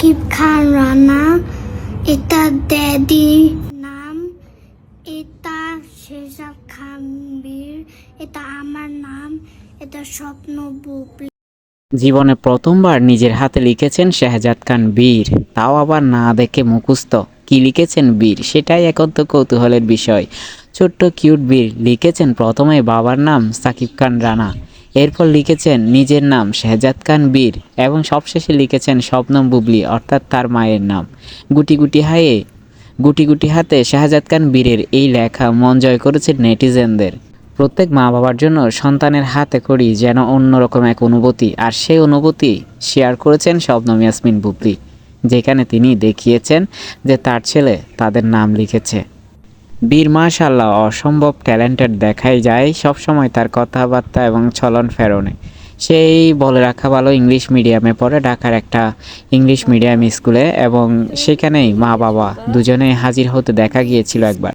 সাকিব খান রানা, এটা ড্যাডি নাম, এটা শেহজাদ খান বীর, এটা আমার নাম, এটা স্বপ্ন বুবলি। জীবনে প্রথমবার নিজের হাতে লিখেছেন শেহজাদ খান বীর, তাও আবার না দেখে মুখস্থ। কি লিখেছেন বীর, সেটাই একান্ত কৌতূহলের বিষয়। ছোট্ট কিউট বীর লিখেছেন প্রথমে বাবার নাম সাকিব খান রানা, এরপর লিখেছেন নিজের নাম শেহজাদ খান বীর এবং সবশেষে লিখেছেন স্বপ্নম বুবলি অর্থাৎ তার মায়ের নাম। গুটি গুটি হাতে শাহজাদ খান বীরের এই লেখা মন জয় করেছে নেটিজেনদের। প্রত্যেক মা বাবার জন্য সন্তানের হাতে খড়ি যেন অন্যরকম এক অনুভূতি, আর সেই অনুভূতি শেয়ার করেছেন শবনম ইয়াসমিন বুবলি, যেখানে তিনি দেখিয়েছেন যে তার ছেলে তাদের নাম লিখেছে। বীর মাশাআল্লাহ অসম্ভব ট্যালেন্টেড দেখাই যায় সবসময় তার কথাবার্তা এবং চলন ফেরনে। সেই বলে রাখা ভালো ইংলিশ মিডিয়ামে পড়ে ঢাকার একটা ইংলিশ মিডিয়াম স্কুলে, এবং সেখানেই মা বাবা দুজনেই হাজির হতে দেখা গিয়েছিল একবার।